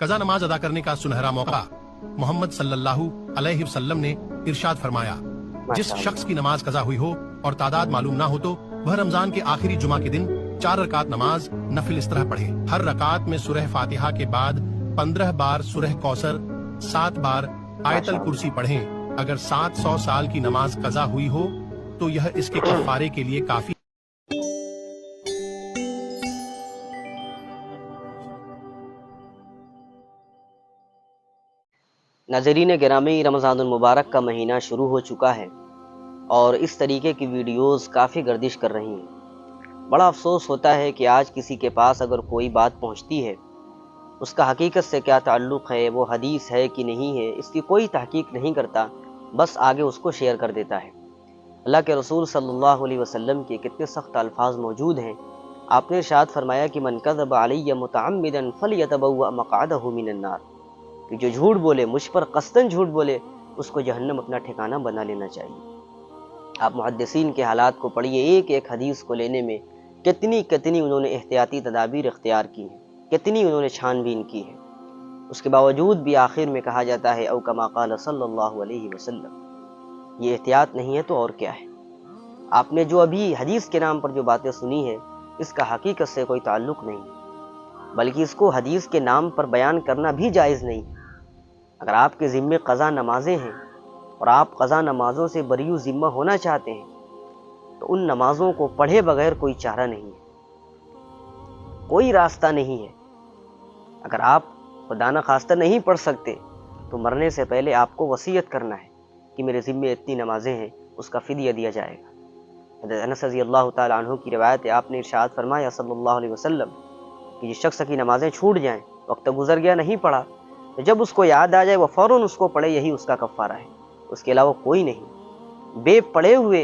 कज़ा नमाज अदा करने का सुनहरा मौका। मोहम्मद सल्लल्लाहु अलैहि वसल्लम ने इरशाद फरमाया, जिस शख्स की नमाज कज़ा हुई हो और तादाद मालूम ना हो तो वह रमजान के आखिरी जुमा के दिन 4 रकात नमाज नफिल इस तरह पढ़े। हर रकात में सूरह फातिहा के बाद 15 बार सूरह कौसर, 7 बार आयतल कुर्सी पढ़ें। अगर 700 साल की नमाज कज़ा हुई हो तो यह इसके कफ़ारे के लिए काफी। नाज़रीन गिरामी, रमज़ानुल मुबारक का महीना शुरू हो चुका है और इस तरीके की वीडियोस काफ़ी गर्दिश कर रही हैं। बड़ा अफसोस होता है कि आज किसी के पास अगर कोई बात पहुंचती है, उसका हकीकत से क्या ताल्लुक़ है, वो हदीस है कि नहीं है, इसकी कोई तहकीक नहीं करता, बस आगे उसको शेयर कर देता है। अल्लाह के रसूल सल्लल्लाहु अलैहि वसल्लम के कितने सख्त अल्फाज मौजूद हैं। आपने इरशाद फरमाया कि मन कज़ब अलैया मुतअम्मिदन फलयतबव्वअ मक़अदहु मिनन नार, कि जो झूठ बोले, मुझ पर क़स्दन झूठ बोले, उसको जहन्नम अपना ठिकाना बना लेना चाहिए। आप मुहद्दिसीन के हालात को पढ़िए, एक एक हदीस को लेने में कितनी उन्होंने एहतियाती तदाबीर इख्तियार की हैं, कितनी उन्होंने छानबीन की है। उसके बावजूद भी आखिर में कहा जाता है औ कमा क़ाल सल्लल्लाहु अलैहि वसल्लम। ये एहतियात नहीं है तो और क्या है। आपने जो अभी हदीस के नाम पर जो बातें सुनी है, इसका हकीकत से कोई ताल्लुक़ नहीं है, बल्कि इसको हदीस के नाम पर बयान करना भी जायज़ नहीं है। अगर आपके ज़िम्मे क़ज़ा नमाजें हैं और आप क़ज़ा नमाज़ों से बरीउ ज़िम्मा होना चाहते हैं, तो उन नमाज़ों को पढ़े बगैर कोई चारा नहीं है, कोई रास्ता नहीं है। अगर आप खुदा न खास्ता नहीं पढ़ सकते तो मरने से पहले आपको वसीयत करना है कि मेरे ज़िम्मे इतनी नमाजें हैं, उसका फ़िदिया दिया जाएगा। हज़रत अनस रज़ियल्लाहु ताला अन्हु की रिवायत है, आपने इरशाद फरमाया सल्लल्लाहु अलैहि वसल्लम कि जिस शख्स की नमाजें छूट जाएं, वक्त गुजर गया नहीं पढ़ा, तो जब उसको याद आ जाए वो फ़ौरन उसको पढ़े, यही उसका कफ़ारा है, उसके अलावा कोई नहीं। बे पढ़े हुए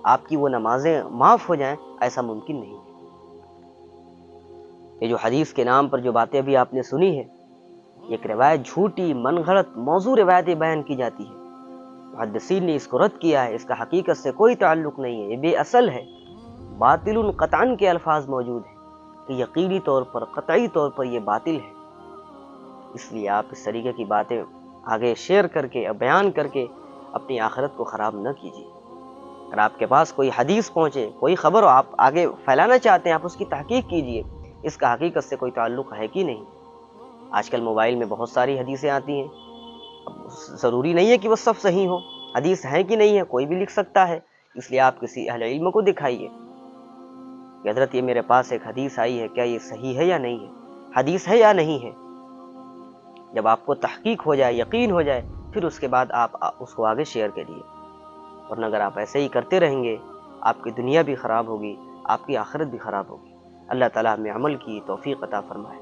आपकी वो नमाजें माफ़ हो जाएं, ऐसा मुमकिन नहीं है। ये जो हदीस के नाम पर जो बातें अभी आपने सुनी है, एक रिवायत झूठी, मनगढ़ंत, मौजू रिवायतें बयान की जाती है। मुहद्दिसीन ने इसको रद्द किया है, इसका हकीकत से कोई ताल्लुक़ नहीं है, ये बेअसल है। बातिलुन क़तअन के अल्फाज मौजूद हैं कि यकीनी तौर पर, क़तई तौर पर ये बातिल है। इसलिए आप इस तरीके की बातें आगे शेयर करके, बयान करके अपनी आखिरत को ख़राब न कीजिए। अगर आपके पास कोई हदीस पहुँचे, कोई ख़बर हो, आप आगे फैलाना चाहते हैं, आप उसकी तहकीक कीजिए, इसका हकीकत से कोई ताल्लुक़ है कि नहीं। आजकल मोबाइल में बहुत सारी हदीसें आती हैं, ज़रूरी नहीं है कि वो सब सही हो। हदीस है कि नहीं है कोई भी लिख सकता है, इसलिए आप किसी अहले इल्म को दिखाइए कि हज़रत ये मेरे पास एक हदीस आई है, क्या ये सही है या नहीं है, हदीस है या नहीं है। जब आपको तहकीक हो जाए, यकीन हो जाए, फिर उसके बाद आप उसको आगे शेयर करिए। और अगर आप ऐसे ही करते रहेंगे, आपकी दुनिया भी ख़राब होगी, आपकी आखिरत भी ख़राब होगी। अल्लाह ताला हमें अमल की तौफीक अता फरमाए।